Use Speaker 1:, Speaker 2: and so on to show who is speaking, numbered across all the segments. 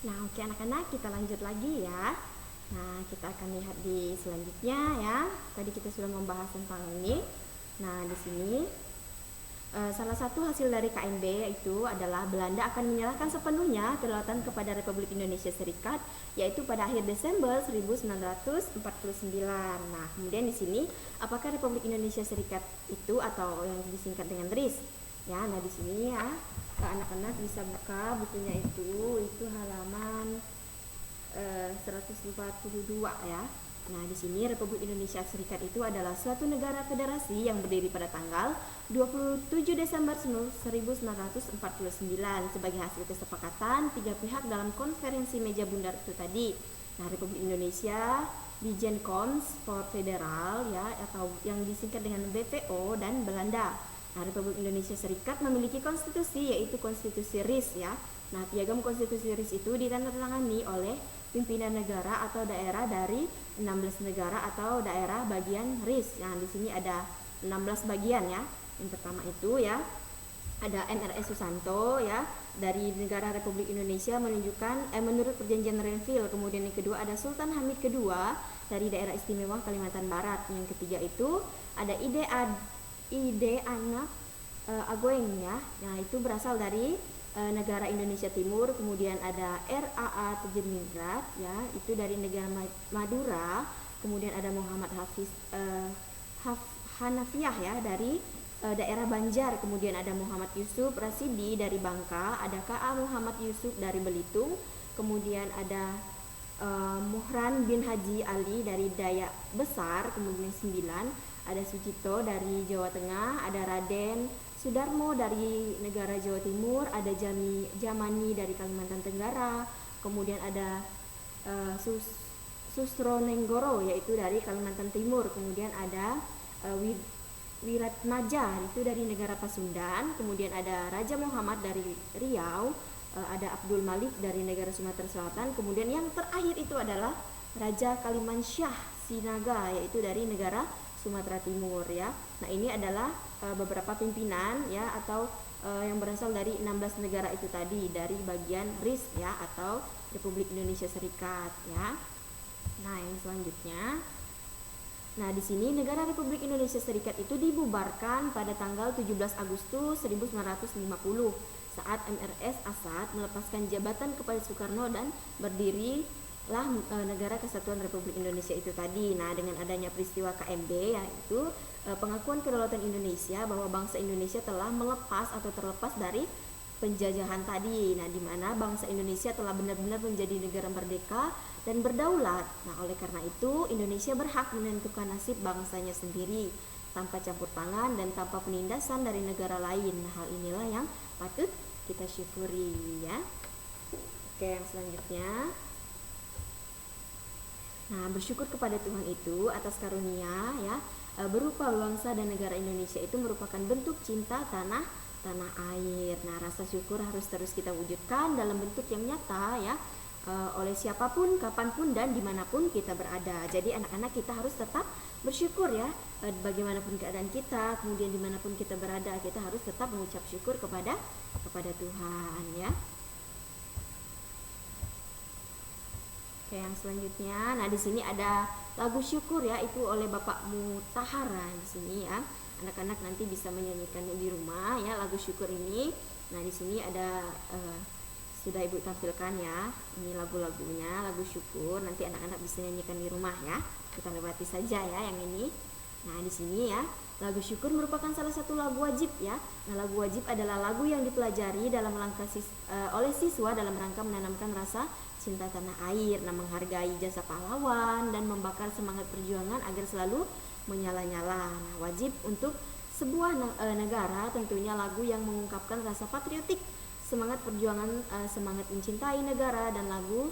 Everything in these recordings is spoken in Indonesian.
Speaker 1: Nah, oke anak-anak, kita lanjut lagi ya. Nah, kita akan lihat di selanjutnya ya. Tadi kita sudah membahas tentang ini. Nah, di sini salah satu hasil dari KMB yaitu adalah Belanda akan menyerahkan sepenuhnya kedaulatan kepada Republik Indonesia Serikat, yaitu pada akhir Desember 1949. Nah, kemudian di sini apakah Republik Indonesia Serikat itu atau yang disingkat dengan RIS? Ya, nah di sini ya anak-anak bisa buka bukunya itu halaman 142 ya. Nah, di sini Republik Indonesia Serikat itu adalah suatu negara federasi yang berdiri pada tanggal 27 Desember 1949 sebagai hasil kesepakatan tiga pihak dalam konferensi meja bundar itu tadi. Nah, Republik Indonesia Bijenkoms for Federal ya atau yang disingkat dengan BPO dan Belanda. Nah, Republik Indonesia Serikat memiliki konstitusi yaitu konstitusi RIS ya. Nah, piagam konstitusi RIS itu ditandatangani oleh pimpinan negara atau daerah dari 16 negara atau daerah bagian RIS. Nah, di sini ada 16 bagian ya. Yang pertama itu ya ada NRS Susanto ya dari negara Republik Indonesia menunjukkan menurut perjanjian Renville. Kemudian yang kedua ada Sultan Hamid kedua dari daerah istimewa Kalimantan Barat. Yang ketiga itu ada ide anak Agoeng ya. Nah, itu berasal dari negara Indonesia Timur. Kemudian ada RAA Tejerningrat ya, itu dari negara Madura. Kemudian ada Muhammad Hanafiah ya dari daerah Banjar. Kemudian ada Muhammad Yusuf Rasidi dari Bangka, ada KA Muhammad Yusuf dari Belitung. Kemudian ada Muhran bin Haji Ali dari Dayak Besar. Kemudian 9 ada Sucipto dari Jawa Tengah, ada Raden Sudarmo dari negara Jawa Timur, ada Jamani dari Kalimantan Tenggara, kemudian ada Susronenggoro yaitu dari Kalimantan Timur, kemudian ada Wiratmaja itu dari negara Pasundan, kemudian ada Raja Muhammad dari Riau, ada Abdul Malik dari negara Sumatera Selatan, kemudian yang terakhir itu adalah Raja Kalimansyah Sinaga yaitu dari negara Sumatera Timur ya. Nah, ini adalah beberapa pimpinan ya atau yang berasal dari 16 negara itu tadi dari bagian RIS ya atau Republik Indonesia Serikat ya. Nah, yang selanjutnya nah, di sini negara Republik Indonesia Serikat itu dibubarkan pada tanggal 17 Agustus 1950 saat MRS Asad melepaskan jabatan kepada Soekarno dan berdiri lah negara Kesatuan Republik Indonesia itu tadi. Nah, dengan adanya peristiwa KMB yaitu pengakuan kedaulatan Indonesia bahwa bangsa Indonesia telah melepas atau terlepas dari penjajahan tadi. Nah, di mana bangsa Indonesia telah benar-benar menjadi negara merdeka dan berdaulat. Nah, oleh karena itu Indonesia berhak menentukan nasib bangsanya sendiri tanpa campur tangan dan tanpa penindasan dari negara lain. Nah, hal inilah yang patut kita syukuri ya. Oke, yang selanjutnya. Nah, bersyukur kepada Tuhan itu atas karunia ya berupa bangsa dan negara Indonesia itu merupakan bentuk cinta tanah air. Nah, rasa syukur harus terus kita wujudkan dalam bentuk yang nyata ya oleh siapapun, kapanpun dan dimanapun kita berada. Jadi anak-anak kita harus tetap bersyukur ya bagaimanapun keadaan kita, kemudian dimanapun kita berada kita harus tetap mengucap syukur kepada Tuhan ya. Oke, yang selanjutnya, nah di sini ada lagu syukur ya, itu oleh Bapak Mutahara di sini ya. Anak-anak nanti bisa menyanyikan di rumah ya lagu syukur ini. Nah, di sini ada sudah Ibu tampilkan ya. Ini lagu-lagunya, lagu syukur. Nanti anak-anak bisa nyanyikan di rumah ya. Kita lewati saja ya yang ini. Nah, di sini ya, lagu syukur merupakan salah satu lagu wajib ya. Nah, lagu wajib adalah lagu yang dipelajari dalam rangka oleh siswa dalam rangka menanamkan rasa cinta tanah air, nah menghargai jasa pahlawan dan membakar semangat perjuangan agar selalu menyala-nyala. Nah, wajib untuk sebuah negara tentunya lagu yang mengungkapkan rasa patriotik, semangat perjuangan, semangat mencintai negara dan lagu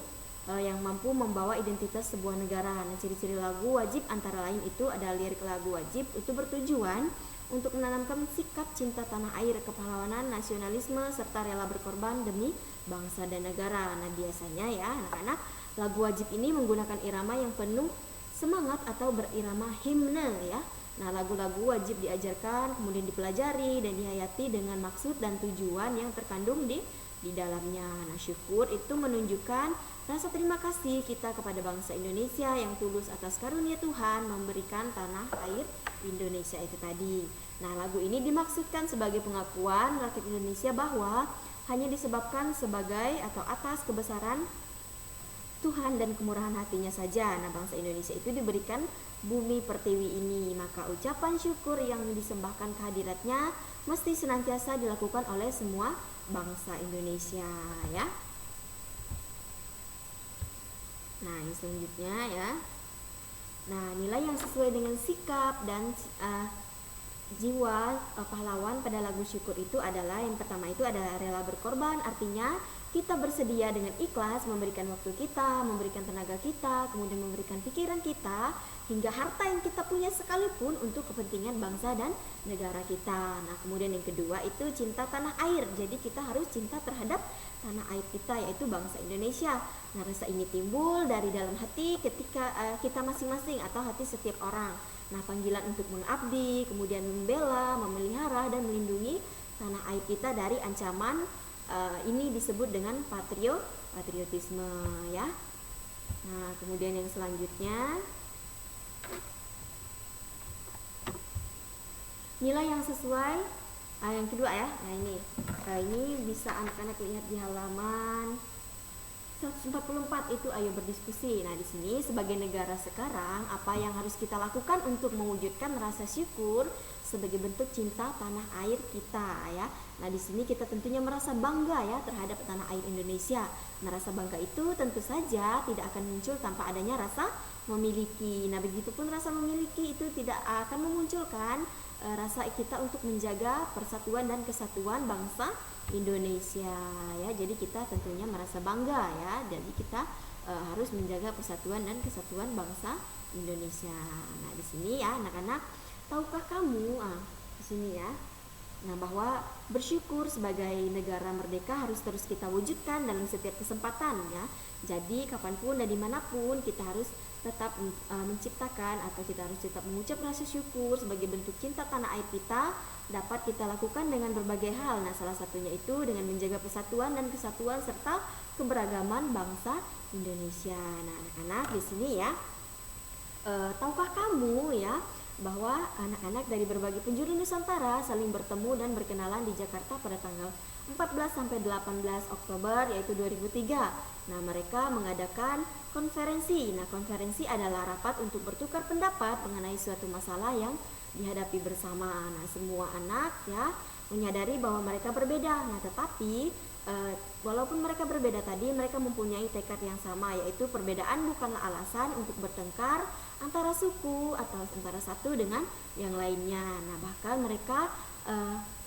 Speaker 1: yang mampu membawa identitas sebuah negara. Nah, ciri-ciri lagu wajib antara lain itu ada lirik lagu wajib itu bertujuan untuk menanamkan sikap cinta tanah air, kepahlawanan, nasionalisme, serta rela berkorban demi bangsa dan negara. Nah, biasanya ya anak-anak, lagu wajib ini menggunakan irama yang penuh semangat atau berirama himne ya. Nah, lagu-lagu wajib diajarkan, kemudian dipelajari dan dihayati dengan maksud dan tujuan yang terkandung di di dalamnya. Nah, syukur itu menunjukkan rasa terima kasih kita kepada bangsa Indonesia yang tulus atas karunia Tuhan memberikan tanah air Indonesia itu tadi. Nah, lagu ini dimaksudkan sebagai pengakuan rakyat Indonesia bahwa hanya disebabkan sebagai atau atas kebesaran Tuhan dan kemurahan hatinya saja. Nah, bangsa Indonesia itu diberikan bumi pertiwi ini. Maka ucapan syukur yang disembahkan kehadiratnya mesti senantiasa dilakukan oleh semua bangsa Indonesia, ya. Nah, yang selanjutnya ya. Nah, nilai yang sesuai dengan sikap dan jiwa pahlawan pada lagu syukur itu adalah yang pertama itu adalah rela berkorban, artinya kita bersedia dengan ikhlas memberikan waktu kita, memberikan tenaga kita, kemudian memberikan pikiran kita, hingga harta yang kita punya sekalipun untuk kepentingan bangsa dan negara kita. Nah, kemudian yang kedua itu cinta tanah air. Jadi kita harus cinta terhadap tanah air kita, yaitu bangsa Indonesia. Nah, rasa ini timbul dari dalam hati ketika kita masing-masing atau hati setiap orang. Nah, panggilan untuk mengabdi, kemudian membela, memelihara dan melindungi tanah air kita dari ancaman ini disebut dengan patriotisme, ya. Nah, kemudian yang selanjutnya nilai yang sesuai yang kedua ya. Nah, ini bisa anak-anak lihat di halaman 144 itu ayo berdiskusi. Nah, di sini sebagai negara sekarang apa yang harus kita lakukan untuk mewujudkan rasa syukur sebagai bentuk cinta tanah air kita, ya. Nah, di sini kita tentunya merasa bangga ya terhadap tanah air Indonesia. Nah, rasa bangga itu tentu saja tidak akan muncul tanpa adanya rasa memiliki. Nah, begitupun rasa memiliki itu tidak akan memunculkan rasa kita untuk menjaga persatuan dan kesatuan bangsa Indonesia, ya. Jadi kita tentunya merasa bangga ya. Jadi kita harus menjaga persatuan dan kesatuan bangsa Indonesia. Nah, di sini ya anak-anak, tahukah kamu di sini ya. Nah, bahwa bersyukur sebagai negara merdeka harus terus kita wujudkan dalam setiap kesempatan ya. Jadi kapanpun dan dimanapun kita harus tetap menciptakan atau kita harus tetap mengucap rasa syukur sebagai bentuk cinta tanah air kita dapat kita lakukan dengan berbagai hal. Nah, salah satunya itu dengan menjaga persatuan dan kesatuan serta keberagaman bangsa Indonesia. Nah, anak-anak di sini ya, tahukah kamu ya bahwa anak-anak dari berbagai penjuru Nusantara saling bertemu dan berkenalan di Jakarta pada tanggal 14 sampai 18 Oktober yaitu 2003. Nah, mereka mengadakan konferensi. Nah, konferensi adalah rapat untuk bertukar pendapat mengenai suatu masalah yang dihadapi bersama. Nah, semua anak ya menyadari bahwa mereka berbeda. Nah, tetapi walaupun mereka berbeda tadi, mereka mempunyai tekad yang sama, yaitu perbedaan bukanlah alasan untuk bertengkar antara suku atau antara satu dengan yang lainnya. Nah, bahkan mereka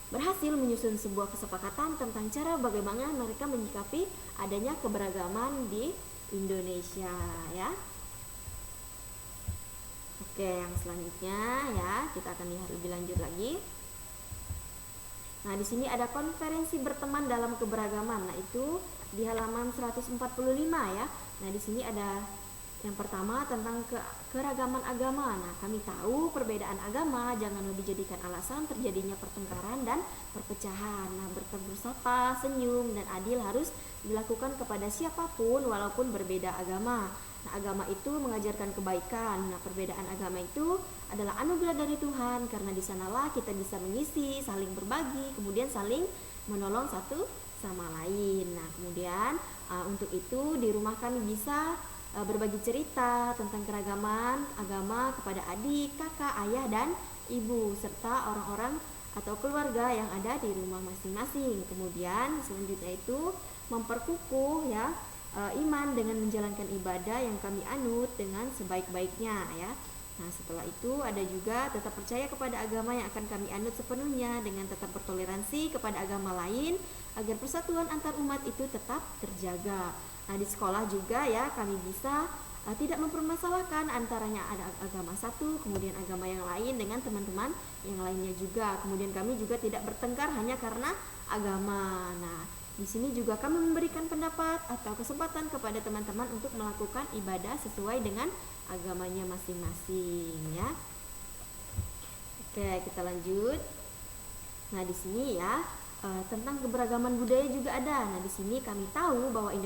Speaker 1: berhasil menyusun sebuah kesepakatan tentang cara bagaimana mereka menyikapi adanya keberagaman di Indonesia, ya. Oke, yang selanjutnya ya, kita akan lihat lebih lanjut lagi. Nah, di sini ada konferensi berteman dalam keberagaman. Nah, itu di halaman 145 ya. Nah, di sini ada yang pertama tentang keragaman agama. Nah, kami tahu perbedaan agama janganlah dijadikan alasan terjadinya pertengkaran dan perpecahan. Nah, bertegur sapa, senyum, dan adil harus dilakukan kepada siapapun walaupun berbeda agama. Nah, agama itu mengajarkan kebaikan. Nah, perbedaan agama itu adalah anugerah dari Tuhan karena di sanalah kita bisa mengisi, saling berbagi, kemudian saling menolong satu sama lain. Nah, kemudian untuk itu di rumah kami bisa berbagi cerita tentang keragaman agama kepada adik, kakak, ayah, dan ibu serta orang-orang atau keluarga yang ada di rumah masing-masing. Kemudian selanjutnya itu memperkukuh ya iman dengan menjalankan ibadah yang kami anut dengan sebaik-baiknya ya. Nah, setelah itu ada juga tetap percaya kepada agama yang akan kami anut sepenuhnya dengan tetap bertoleransi kepada agama lain agar persatuan antar umat itu tetap terjaga. Nah, di sekolah juga ya kami bisa tidak mempermasalahkan antaranya ada agama satu kemudian agama yang lain dengan teman-teman yang lainnya juga. Kemudian kami juga tidak bertengkar hanya karena agama. Nah, di sini juga kami memberikan pendapat atau kesempatan kepada teman-teman untuk melakukan ibadah sesuai dengan agamanya masing-masing ya. Oke, kita lanjut. Nah, di sini ya tentang keberagaman budaya juga ada. Nah, di sini kami tahu bahwa Indonesia